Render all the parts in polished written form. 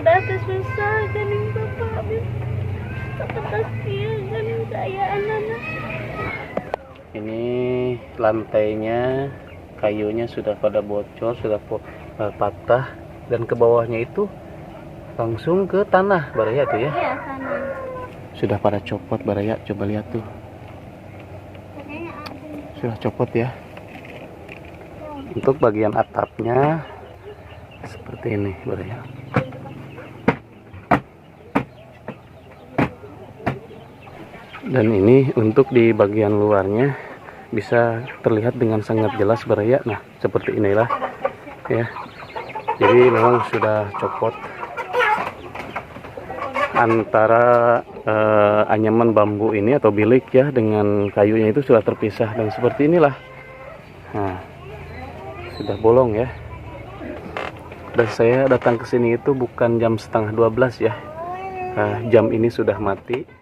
udah susah ganing bapak kasihan ganing saya anak-anak. Ini lantainya, kayunya sudah pada bocor, sudah patah, dan ke bawahnya itu langsung ke tanah Baraya tuh ya. Iya, sana. Sudah pada copot Baraya, coba lihat tuh. Sudah copot ya. Untuk bagian atapnya seperti ini Baraya. Dan ini untuk di bagian luarnya bisa terlihat dengan sangat jelas Baraya. Nah, seperti inilah ya. Jadi memang sudah copot antara anyaman bambu ini atau bilik ya dengan kayunya itu sudah terpisah, dan seperti inilah. Nah, sudah bolong ya. Dan saya datang ke sini itu bukan jam setengah 12 ya. Jam ini sudah mati.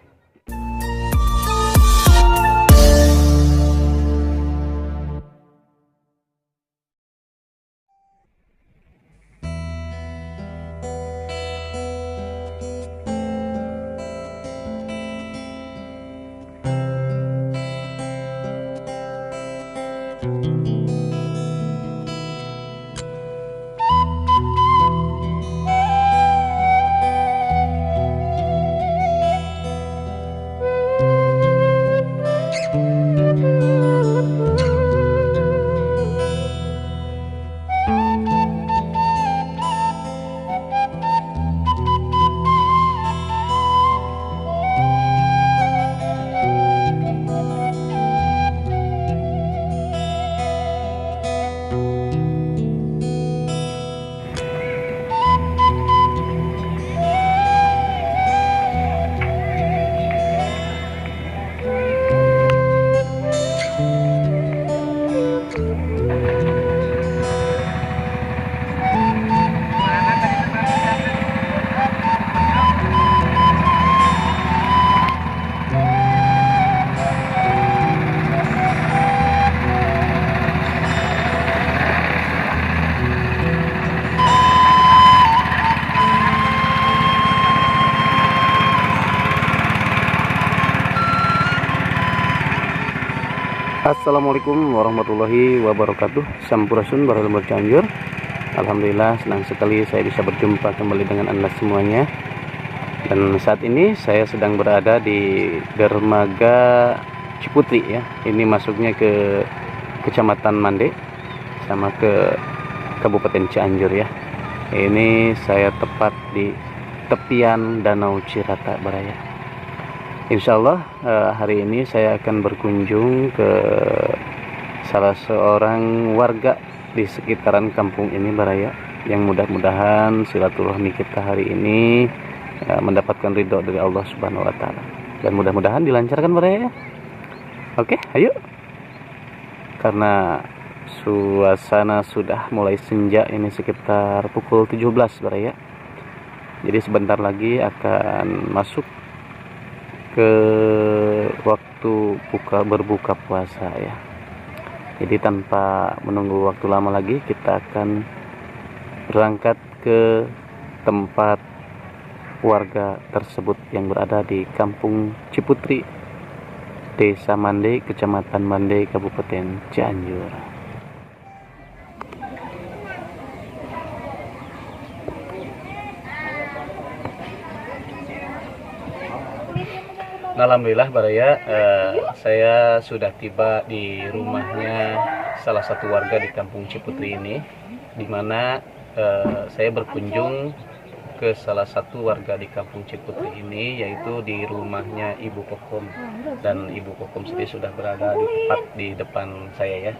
Assalamualaikum warahmatullahi wabarakatuh. Sampurasun Baralembur Cianjur. Alhamdulillah senang sekali saya bisa berjumpa kembali dengan Anda semuanya. Dan saat ini saya sedang berada di dermaga Ciputri ya. Ini masuknya ke Kecamatan Mande sama ke Kabupaten Cianjur ya. Ini saya tepat di tepian Danau Cirata Baraya. Insya Allah hari ini saya akan berkunjung ke salah seorang warga di sekitaran kampung ini Baraya, yang mudah-mudahan silaturahmi kita hari ini mendapatkan ridho dari Allah Subhanahu wa Ta'ala, dan mudah-mudahan dilancarkan Baraya. Oke, ayo. Karena suasana sudah mulai senja, ini sekitar pukul 17 Baraya. Jadi sebentar lagi akan masuk ke waktu berbuka puasa ya. Jadi tanpa menunggu waktu lama lagi, kita akan berangkat ke tempat warga tersebut yang berada di Kampung Ciputri, Desa Mande, Kecamatan Mande, Kabupaten Cianjur. Alhamdulillah Baraya, saya sudah tiba di rumahnya salah satu warga di Kampung Ciputri ini, di mana saya berkunjung ke salah satu warga di Kampung Ciputri ini, yaitu di rumahnya Ibu Kokom. Dan Ibu Kokom sendiri sudah berada tepat di depan saya ya.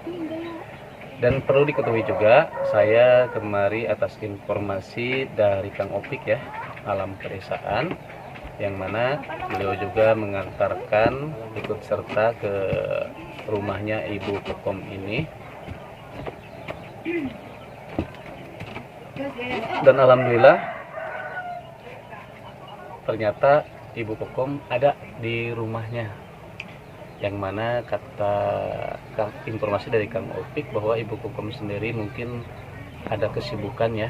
Dan perlu diketahui juga, saya kemari atas informasi dari Kang Opik ya, Alam Pedesaan, yang mana beliau juga mengantarkan ikut serta ke rumahnya Ibu Kokom ini. Dan alhamdulillah ternyata Ibu Kokom ada di rumahnya, yang mana kata informasi dari Kang Opik bahwa Ibu Kokom sendiri mungkin ada kesibukan ya,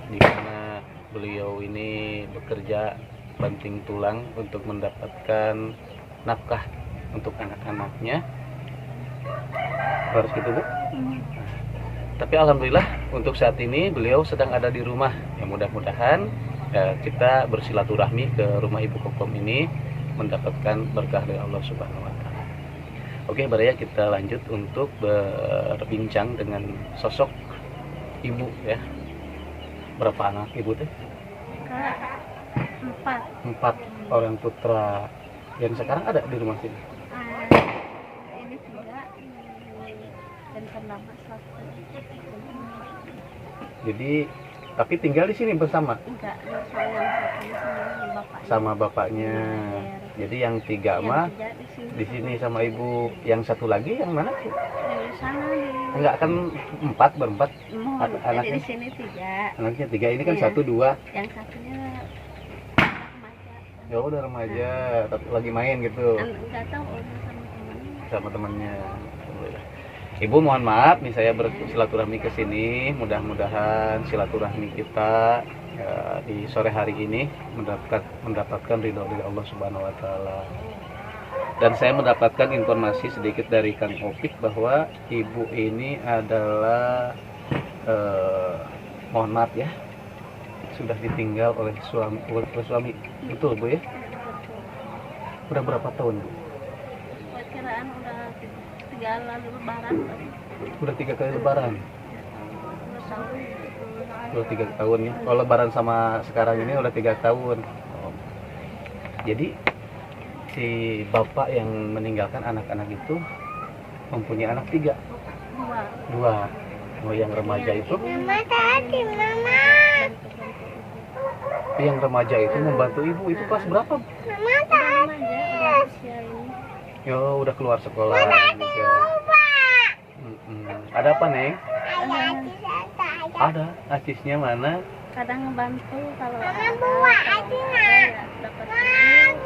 di mana beliau ini bekerja banting tulang untuk mendapatkan nafkah untuk anak-anaknya. Harus gitu Bu. Tapi alhamdulillah untuk saat ini beliau sedang ada di rumah. Ya mudah-mudahan kita bersilaturahmi ke rumah Ibu Kokom ini mendapatkan berkah dari Allah Subhanahu wa taala. Oke, Baraya, kita lanjut untuk berbincang dengan sosok ibu ya. Berapa anak ibu teh? Empat orang putra yang sekarang ada di rumah sini. Ini 3 dan terlama 1. Jadi tapi tinggal di sini bersama? Enggak, saya sama bapaknya. Sama bapaknya. Jadi yang 3 mah di sini sama ibu. Yang satu lagi yang mana? Di sana Enggak, kan 4 berempat. Anaknya di sini 3. Anaknya 3, ini kan Iya. 1, 2. Yang satunya remaja. Ya udah remaja, tapi lagi main gitu Enggak tahu sama temannya. sama temannya. Alhamdulillah. Ibu mohon maaf nih saya bersilaturahmi ke sini. Mudah-mudahan silaturahmi kita ya, di sore hari ini mendapatkan ridho dari Allah Subhanahu wa taala. Dan saya mendapatkan informasi sedikit dari Kang Opik bahwa ibu ini adalah mohon maaf ya, sudah ditinggal oleh suami. Betul Bu ya? Udah berapa tahun Bu? Perkiraan udah 3 lalu lebaran. Udah 3 kali lebaran. Udah Udah 3 tahun ya. Kalau lebaran sama sekarang ini udah 3 tahun. Jadi si bapak yang meninggalkan anak-anak itu mempunyai anak 3. 2. Oh, yang remaja itu, Mama tadi, Mama. yang remaja itu membantu ibu itu kelas berapa? Mama tadi. Udah usia ini. Ya udah keluar sekolah juga. Ada apa Neng? Ada. Acisnya mana? Kadang ngebantu kalau ada dapat duit.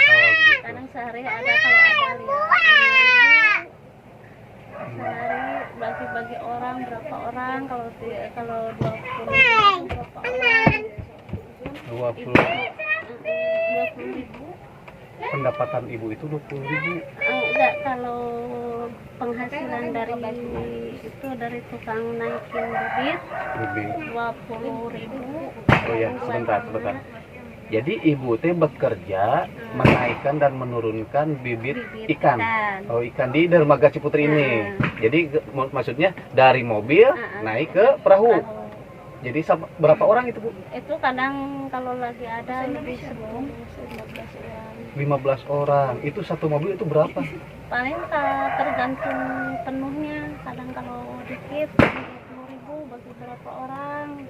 Oh begitu. Kadang sehari ada kalau ada 5.000. Sehari bagi-bagi orang berapa orang, kalau 20 berapa orang. 20. 20.000. Pendapatan ibu itu 20.000. Enggak, kalau penghasilan dari tukang naikin bibit Lebih. 20.000. Oh ya, sebentar. Jadi ibu teh bekerja menaikkan dan menurunkan bibit ikan. Oh, ikan di dermaga Ciputri ini. Jadi maksudnya dari mobil naik ke perahu. Jadi berapa orang itu Bu? Itu kadang kalau lagi ada lebih 15 orang. 15 orang. Itu satu mobil itu berapa? Paling tergantung penuhnya. Kadang kalau dikit 20.000 bagi berapa orang.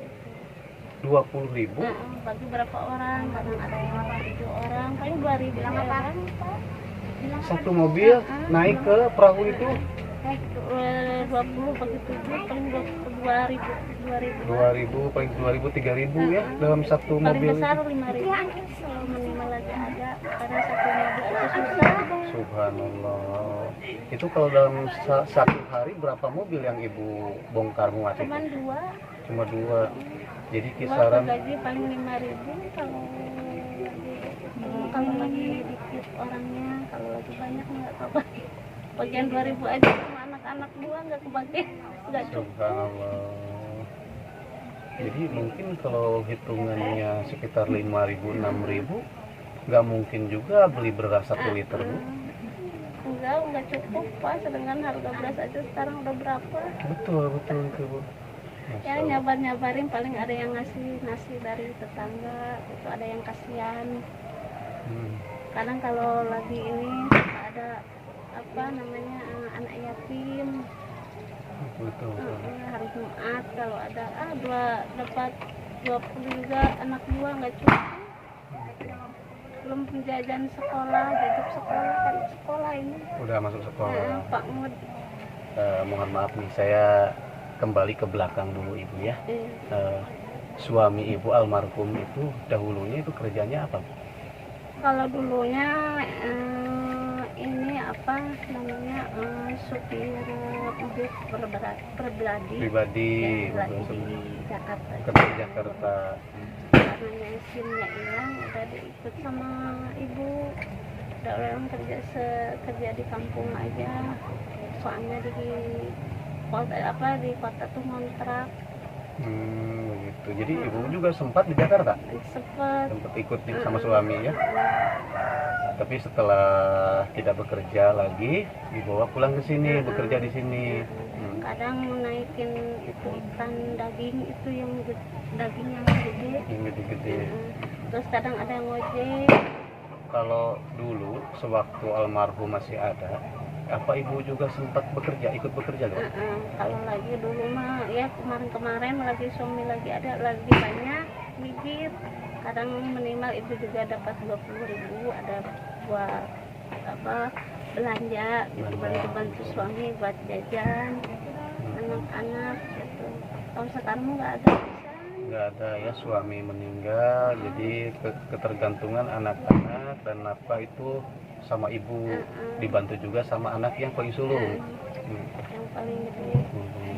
20.000. Bagi berapa orang? Kadang ada yang 7 orang. Paling 2.000 orang. Satu mobil naik ke perahu itu 20 bagi 7 paling 2.000. 2.000 paling 2.000 3.000 ya dalam satu Paling mobil. besar 5.000. Kalau minimal lagi ada. Karena satu mobil itu susah. Subhanallah. Itu kalau dalam satu hari berapa mobil yang ibu bongkar muat itu? Cuma 2. Jadi kisaran gaji paling 5.000 kalau lagi dikit orangnya, kalau lagi banyak nggak kebagi. Bagian 2.000 aja sama anak-anak 2 nggak kebagi, nggak cukup. Subhanallah. Jadi mungkin kalau hitungannya sekitar 5.000 6.000 nggak mungkin juga beli beras 1 liter Bu. Enggak cukup Pak, sedangkan harga beras aja sekarang udah berapa. Betul itu Bu. Ya nyabar-nyabarin, paling ada yang ngasih nasi dari tetangga, itu ada yang kasihan. Kadang kalau lagi ini ada anak yatim. Betul. Hari Jumat kalau ada dapat 20 juga, anak 2 nggak cukup. Belum penjajan sekolah, jajak sekolah ini. Udah masuk sekolah. Pak Mud. Mohon maaf nih, saya kembali ke belakang dulu Ibu ya. Suami Ibu almarhum itu dahulunya itu kerjanya apa? Kalau dulunya ini apa namanya supir bus pribadi Pribadi. ya, pribadi di Jakarta. Ke Jakarta. Karena SIM-nya hilang, udah diikut sama ibu. Udah orang kerja di kampung aja. Soalnya di kota tuh ngontrak. Begitu. Jadi ibu juga sempat di Jakarta? Sempat Ikut sama suami ya. Tapi setelah tidak bekerja lagi, dibawa pulang ke sini, bekerja di sini. Kadang naikin itu ikan daging itu yang daging yang gede. Yang gede-gede. Terus kadang ada yang ngojek. Kalau dulu sewaktu almarhum masih ada, apa ibu juga sempat bekerja, ikut bekerja loh? Kalau lagi dulu mah ya kemarin lagi suami lagi banyak mijit. Kadang minimal ibu juga dapat 20.000 ada buat apa belanja gitu, bantu suami buat jajan anak-anak gitu. Kalau sekarang nggak ada. Nggak ada ya, suami meninggal, jadi ketergantungan anak-anak dan apa itu sama ibu, dibantu juga sama anak yang paling sulung. Yang paling gede.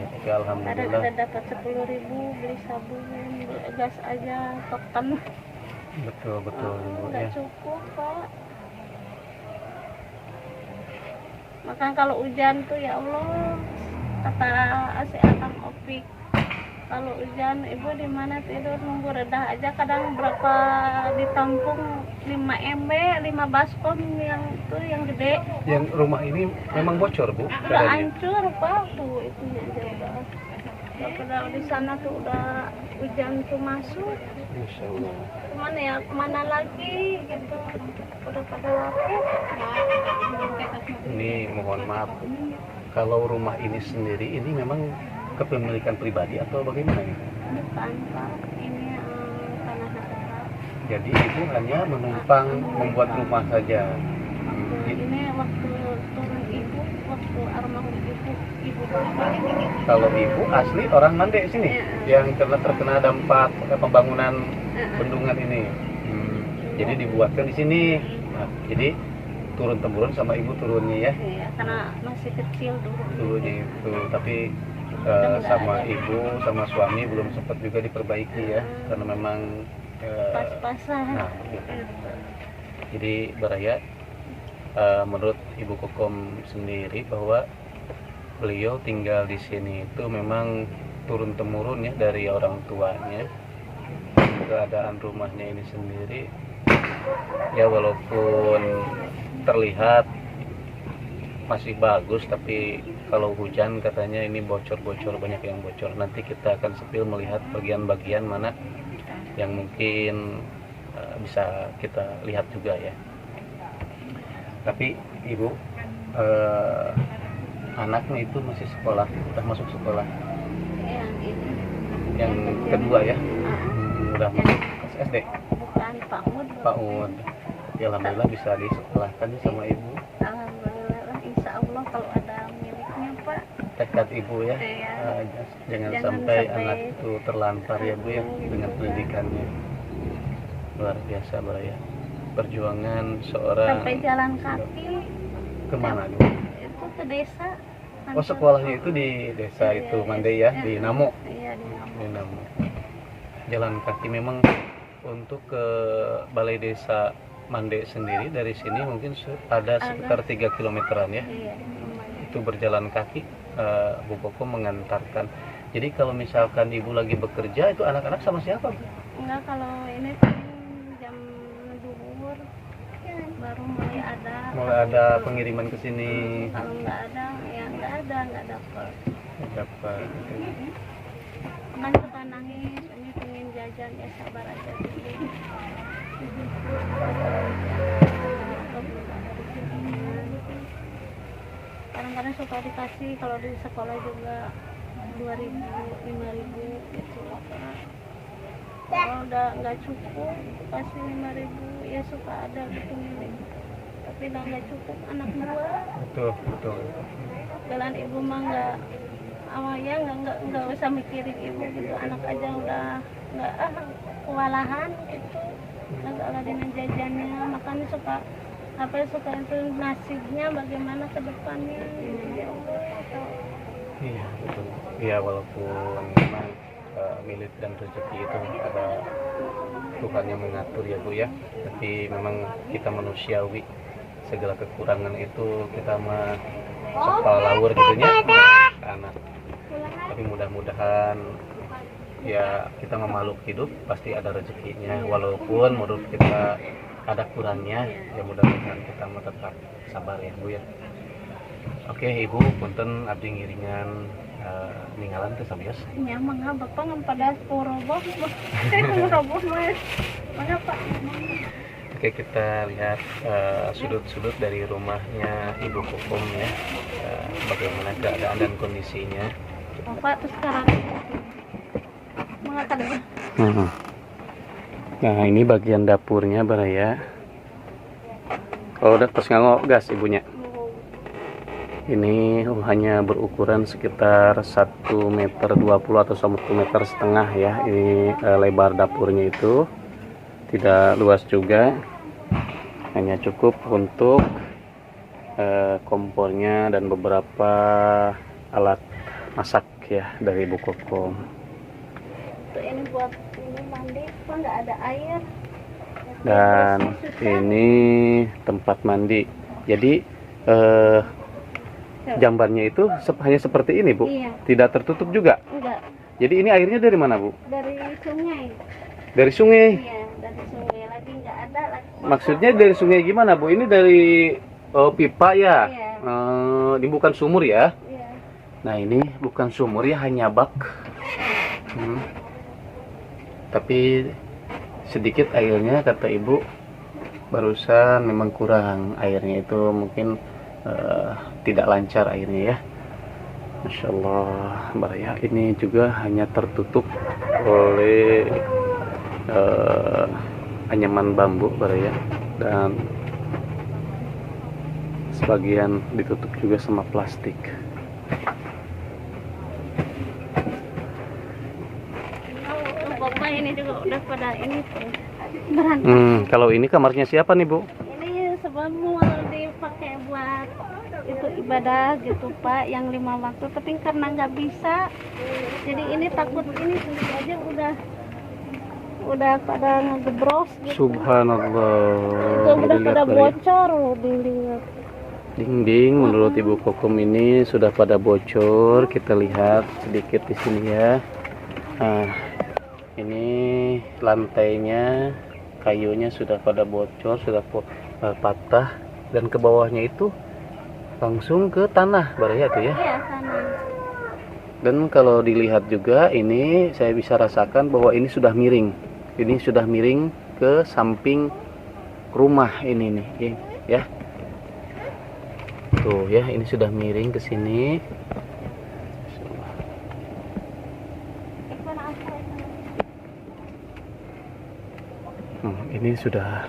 Tapi alhamdulillah. Ada dapat 10.000 beli sabun, beli gas aja, token. Betul ibu Nggak ya. cukup Pak. Makanya kalau hujan tuh ya Allah, kata si Akang Opik, kalau hujan ibu di mana tidur nunggu redah aja. Kadang berapa ditampung 5 MB 5 baskom yang itu yang gede. Yang rumah ini memang bocor bu? Udah hancur Pak, tuh itunya aja udah di sana tuh udah hujan tuh masuk. Insya Allah. Kemana lagi gitu, udah pada lapuk. Ini mohon maaf, kalau rumah ini sendiri ini memang kepemilikan pribadi atau bagaimana ini? Bukan Pak, ini tanah negara. Jadi ibu hanya menumpang membuat rumah saja. Ini waktu turun ibu, waktu almarhum ibu Kalau ibu asli orang Mande sini, yang terkena dampak pembangunan bendungan ini. Jadi dibuatkan di sini. Nah, jadi turun temurun sama ibu turunnya ya. Iya, karena masih kecil dulu. Dulunya itu, tapi sama ibu sama suami belum sempat juga diperbaiki ya, karena memang pas-pasan. Nah, gitu. Jadi Baraya, menurut Ibu Kokom sendiri bahwa beliau tinggal di sini itu memang turun temurun ya dari orang tuanya. Keadaan rumahnya ini sendiri ya walaupun terlihat masih bagus, tapi kalau hujan katanya ini bocor-bocor, banyak yang bocor. Nanti kita akan sepil melihat bagian-bagian mana yang mungkin bisa kita lihat juga ya. Tapi ibu, anaknya itu masih sekolah, sudah masuk sekolah. Yang ini. Yang kedua ya, udah masuk SD. Bukan PAUD. Ya alhamdulillah bisa disekolahkan sama ibu. Alhamdulillah lah, insya Allah kalau ada miliknya Pak. Tekad ibu ya, jangan sampai anak itu terlantar ya bu ya dengan pendidikannya. Luar biasa Baraya, perjuangan seorang. Sampai jalan kaki. Kemana dulu? Itu ke desa. Oh sekolahnya itu di desa itu Mande ya, di Namo. Iya di Namo. Di Namo. Jalan kaki memang untuk ke balai desa Mande sendiri dari sini mungkin ada sekitar 3 kilometeran ya. Iya, lumayan. Itu berjalan kaki, Bu Koko mengantarkan. Jadi kalau misalkan ibu lagi bekerja, itu anak-anak sama siapa Bu? Enggak, kalau ini paling jam duhur baru mulai ada pengiriman ke sini. Kalau nggak ada ya nggak dapat. Dapat. Kan suka nangis, ini pengen jajan, ya sabar aja dulu. Kadang-kadang suka dikasih, kalau di sekolah juga 2.000, 5.000 gitu. Kalau udah nggak cukup kasih 5.000 ya suka ada gitu milik. Tapi udah nggak cukup anak dua. Betul. Jalan ibu mah nggak awalnya nggak usah mikirin ibu gitu, anak aja udah nggak kewalahan gitu, nggak ada dengan jajannya, makanya suka apa yang suka itu nasibnya bagaimana ke depannya. Ya Allah, atau Iya betul. Iya walaupun memang milik dan rezeki itu ada Tuhan yang mengatur ya Bu ya. Tapi memang kita manusiawi, segala kekurangan itu kita mah sok lawur gitunya ke anak. Tapi mudah-mudahan ya kita mah makhluk hidup pasti ada rezekinya. Walaupun menurut kita ada kurangnya, ya mudah-mudahan kita mah tetap sabar ya Bu ya. Oke Ibu, punten abdi ngiringan ninggalan teh sabios. ya mangga bapak ngepada roboh roboh mas mangga pak. Oke, kita lihat sudut-sudut dari rumahnya Ibu Kokom ya, bagaimana keadaan dan kondisinya. Bapak terus sekarang mangga kada. Nah ini bagian dapurnya Baraya. Oh udah terus nganggo gas ibunya. Ini hanya berukuran sekitar 1,20 meter atau 1,5 meter ya. Ini lebar dapurnya itu tidak luas juga, hanya cukup untuk kompornya dan beberapa alat masak ya dari Ibu Kokom. Ini buat ini mandi kok nggak ada air. Dan ini tempat mandi. Jadi jambannya itu hanya seperti ini Bu, Iya. tidak tertutup juga. Enggak, Jadi ini airnya dari mana Bu? dari sungai. Dari sungai. Iya, dari sungai lagi nggak ada lagi. Maksudnya dari sungai gimana Bu? Ini dari pipa ya? Iya. Ini bukan sumur ya? Iya. Nah ini bukan sumur ya, hanya bak. Tapi sedikit airnya kata Ibu. Barusan memang kurang airnya itu, mungkin tidak lancar airnya ya. Masya Allah Baraya, ini juga hanya tertutup oleh anyaman bambu Baraya, dan sebagian ditutup juga sama plastik. Bapak ini juga udah pada ini tuh berantakan. Kalau ini kamarnya siapa nih Bu? Ini sebelum mau dipakai buat itu ibadah gitu Pak, yang 5 waktu, tapi karena nggak bisa, jadi ini takut ini sendiri aja udah pada ngegebros gitu. Subhanallah. Itu udah Dilihat pada Baraya. bocor loh dilihat. Dinding menurut Ibu Kokom ini sudah pada bocor. Kita lihat sedikit di sini ya. Nah, ini lantainya, kayunya sudah pada bocor, sudah patah, dan ke bawahnya itu langsung ke tanah Baraya tuh ya. Iya sana. Dan kalau dilihat juga ini saya bisa rasakan bahwa ini sudah miring. Ini sudah miring ke samping rumah ini nih, ya. Tuh ya, ini sudah miring ke sini. Ini sudah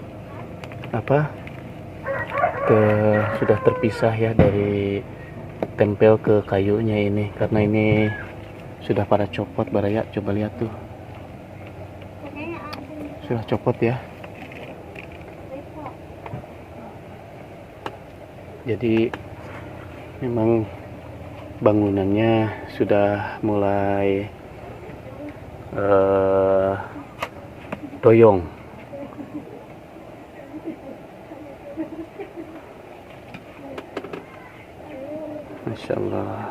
sudah terpisah ya dari tempel ke kayunya ini, karena ini sudah pada copot Baraya. Coba lihat tuh, sudah copot ya. Jadi memang bangunannya sudah mulai doyong. Masya Allah.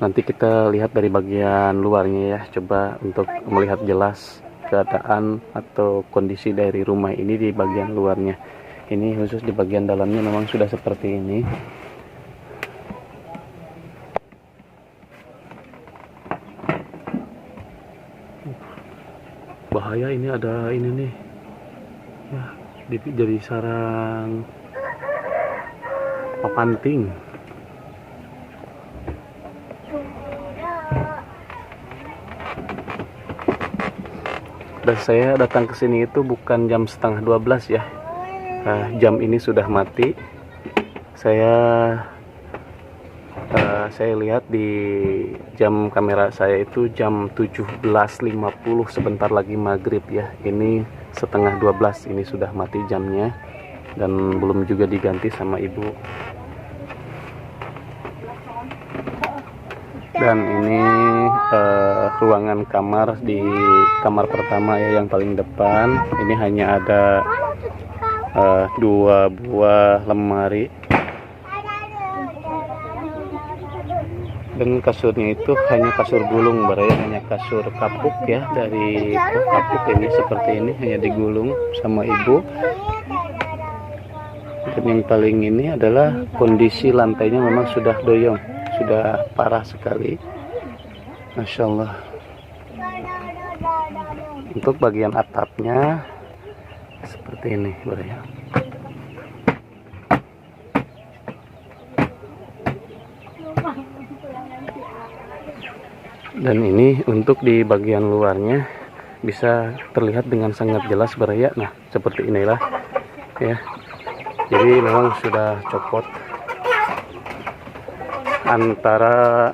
Nanti kita lihat dari bagian luarnya ya, coba untuk melihat jelas keadaan atau kondisi dari rumah ini di bagian luarnya. Ini khusus di bagian dalamnya memang sudah seperti ini. Bahaya, ini ada ini nih ya, jadi sarang papanting. Dan saya datang ke sini itu bukan jam 11:30 ya. Jam ini sudah mati. Saya saya lihat di jam kamera saya itu jam 17.50, sebentar lagi maghrib ya. Ini setengah 12, ini sudah mati jamnya dan belum juga diganti sama ibu. Dan ini ruangan kamar di kamar pertama ya, yang paling depan. Ini hanya ada 2 buah lemari. Dan kasurnya itu hanya kasur gulung, hanya kasur kapuk ya, dari kapuk ini seperti ini, hanya digulung sama ibu. Dan yang paling ini adalah kondisi lantainya memang sudah doyong, sudah parah sekali, Masya Allah. Untuk bagian atapnya seperti ini ya. Dan ini untuk di bagian luarnya bisa terlihat dengan sangat jelas ya. Nah, seperti inilah ya. Jadi memang sudah copot. Antara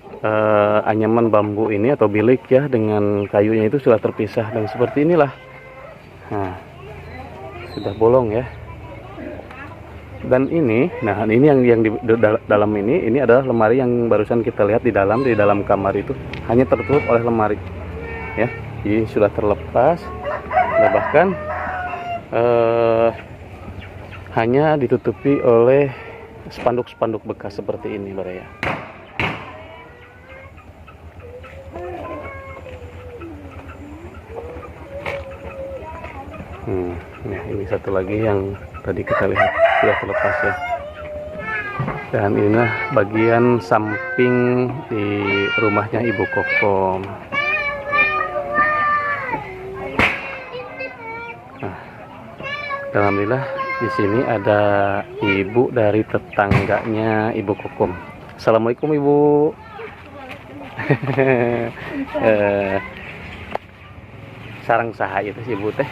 anyaman bambu ini atau bilik ya dengan kayunya itu sudah terpisah, dan seperti inilah. Nah, sudah bolong ya. Dan ini, nah ini yang di dalam ini adalah lemari yang barusan kita lihat di dalam kamar itu hanya tertutup oleh lemari ya. Jadi sudah terlepas. Nah, bahkan hanya ditutupi oleh spanduk-spanduk bekas seperti ini ya. Nah, ini satu lagi yang tadi kita lihat sudah terlepas ya. Dan inilah bagian samping di rumahnya Ibu Kokom. Nah, alhamdulillah di sini ada ibu dari tetangganya Ibu Kokom. Assalamualaikum Ibu. Sarang saha itu si Ibu teh?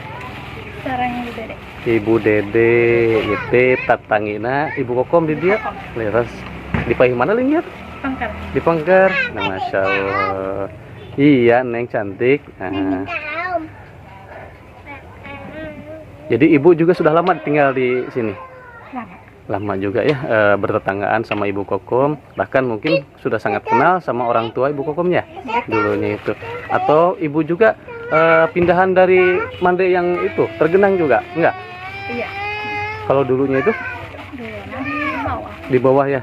Sarang Ibu Dede. Ibu Dede itu tatangina Ibu Kokom di dia. Leres di paih mana lihat? Pangkar. Di Pangkar. Nah, Masya Allah. Iya, Neng cantik. Nah. Jadi ibu juga sudah lama tinggal di sini? Lama juga ya, bertetanggaan sama Ibu Kokom. Bahkan mungkin sudah sangat kenal sama orang tua Ibu Kokomnya dulunya itu. Atau ibu juga pindahan dari Mande yang itu tergenang juga? Enggak? Iya. Kalau dulunya itu? Di bawah. Di bawah ya,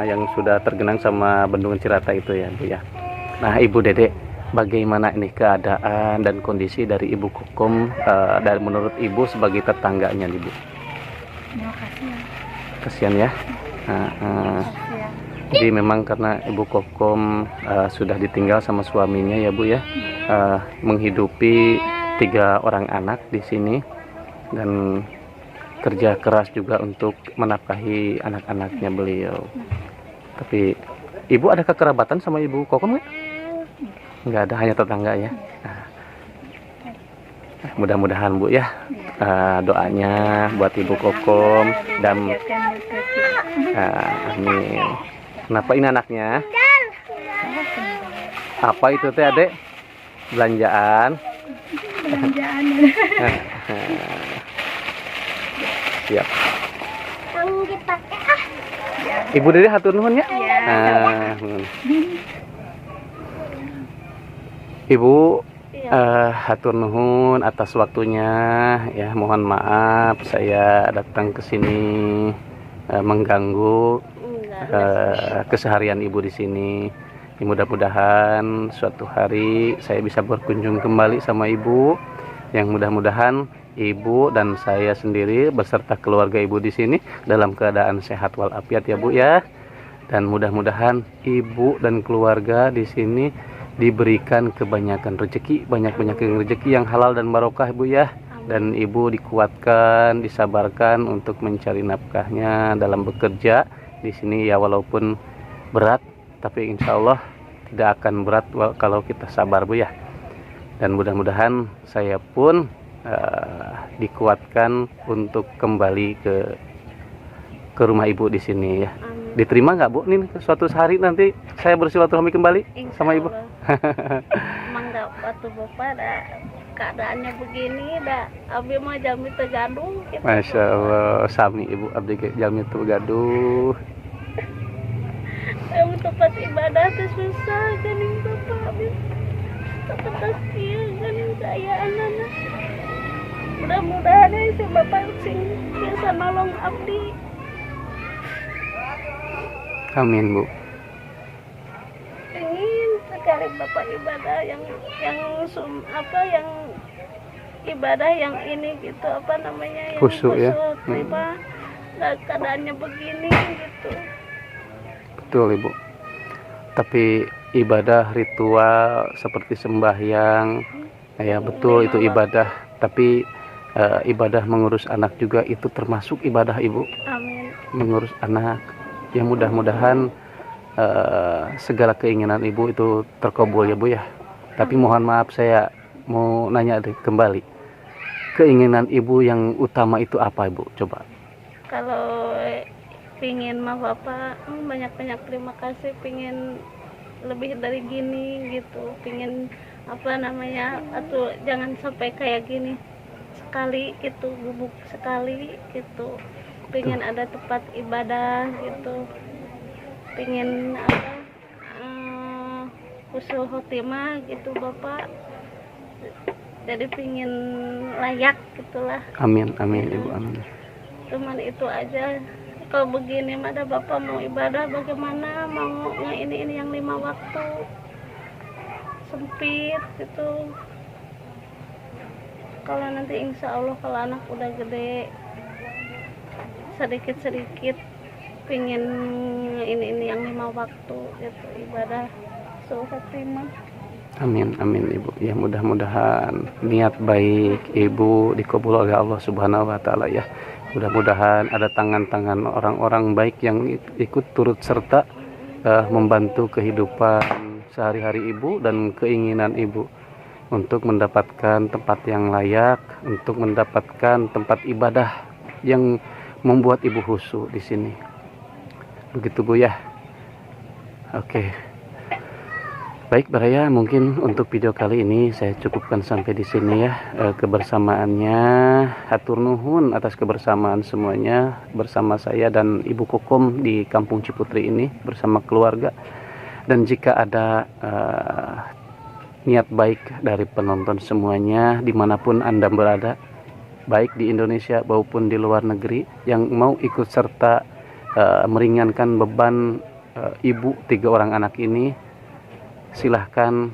yang sudah tergenang sama bendungan Cirata itu ya Bu ya. Nah Ibu Dede, bagaimana ini keadaan dan kondisi dari Ibu Kokom dan menurut Ibu sebagai tetangganya nih Bu? Kasihan ya. Jadi memang karena Ibu Kokom sudah ditinggal sama suaminya ya Bu ya, menghidupi 3 orang anak di sini dan kerja keras juga untuk menafkahi anak-anaknya beliau. Tapi Ibu ada kekerabatan sama Ibu Kokom nggak? Nggak ada, hanya tetangga ya. Nah, mudah-mudahan Bu ya, doanya buat Ibu Kokom dan amin. Kenapa ini anaknya? Apa itu teh Adek? Belanjaan. Siap. Ibu Dede hatur nuhun ya. Ibu hatur nuhun atas waktunya ya. Mohon maaf saya datang ke sini mengganggu keseharian Ibu di sini. Mudah-mudahan suatu hari saya bisa berkunjung kembali sama Ibu, yang mudah-mudahan Ibu dan saya sendiri beserta keluarga Ibu di sini dalam keadaan sehat walafiat ya Bu ya. Dan mudah-mudahan Ibu dan keluarga di sini diberikan kebanyakan rezeki, banyak-banyak rezeki yang halal dan barokah Bu ya. Dan Ibu dikuatkan, disabarkan untuk mencari nafkahnya dalam bekerja di sini ya, walaupun berat tapi insya Allah tidak akan berat kalau kita sabar Bu ya. Dan mudah-mudahan saya pun dikuatkan untuk kembali ke rumah Ibu di sini ya. Diterima nggak Bu? Nih suatu hari nanti saya bersilaturahmi kembali Insya sama Ibu. Allah. Emang nggak waktu bapak ada keadaannya begini, dah abi mah jami tergaduh. Gitu. Masya Allah, sami Ibu abdi ge jalmi teu gaduh. Yang tempat ibadah itu susah, gening bapak abi. Tempat kieu gening saya anak-anak. Mudah-mudahan si bapak sing biasa nolong abdi. Amin Bu. Ingin sekali bapak ibadah yang yang ibadah yang ini gitu apa namanya yang Khusyuk ya. Tiba keadaannya begini gitu. Betul Ibu. Tapi ibadah ritual seperti sembahyang, ya betul itu ibadah. Tapi ibadah mengurus anak juga itu termasuk ibadah Ibu. Amin. Mengurus anak. Ya mudah-mudahan segala keinginan Ibu itu terkabul ya Bu ya. Tapi mohon maaf saya mau nanya kembali. Keinginan Ibu yang utama itu apa Ibu? Coba. Kalau pingin mah bapak banyak-banyak terima kasih, pingin lebih dari gini gitu, pingin apa namanya atau jangan sampai kayak gini sekali gitu, gubuk sekali gitu, pingin ada tempat ibadah gitu, pingin apa husnul khotimah gitu bapak, jadi pingin layak gitulah. Amin amin Ibu amin. Cuman itu aja. Kalau begini mah ada bapak mau ibadah bagaimana, mau ini yang 5 waktu sempit gitu. Kalau nanti insya Allah kalau anak udah gede sedikit pingin ini yang 5 waktu gitu ibadah husnul khotimah. Amin amin Ibu. Ya mudah-mudahan niat baik Ibu dikabul oleh Allah Subhanahu wa taala ya. Mudah-mudahan ada tangan-tangan orang-orang baik yang ikut turut serta membantu kehidupan sehari-hari Ibu dan keinginan Ibu untuk mendapatkan tempat yang layak, untuk mendapatkan tempat ibadah yang membuat Ibu khusyuk di sini. Begitu Bu ya. Oke. Baik Baraya, mungkin untuk video kali ini saya cukupkan sampai di sini ya. Kebersamaannya, hatur nuhun atas kebersamaan semuanya bersama saya dan Ibu Kokom di Kampung Ciputri ini bersama keluarga. Dan jika ada niat baik dari penonton semuanya dimanapun Anda berada, baik di Indonesia maupun di luar negeri, yang mau ikut serta meringankan beban ibu 3 orang anak ini, silahkan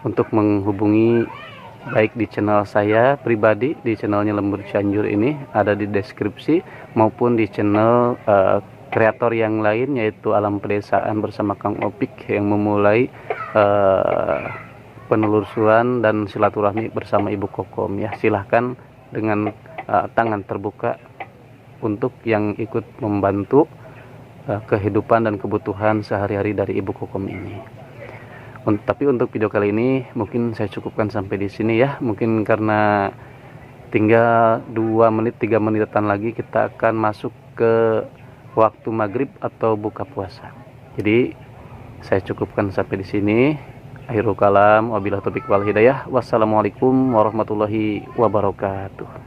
untuk menghubungi baik di channel saya pribadi, di channelnya Lembur Cianjur ini ada di deskripsi, maupun di channel kreator yang lain yaitu Alam Pedesaan bersama Kang Opik yang memulai penelusuran dan silaturahmi bersama Ibu Kokom ya. Silahkan dengan tangan terbuka untuk yang ikut membantu kehidupan dan kebutuhan sehari-hari dari Ibu Kokom ini. Tapi untuk video kali ini mungkin saya cukupkan sampai di sini ya. Mungkin karena tinggal 2 menit 3 menitan lagi kita akan masuk ke waktu maghrib atau buka puasa. Jadi saya cukupkan sampai di sini. Akhirul kalam, wabillahi taufiq wal hidayah. Wassalamualaikum warahmatullahi wabarakatuh.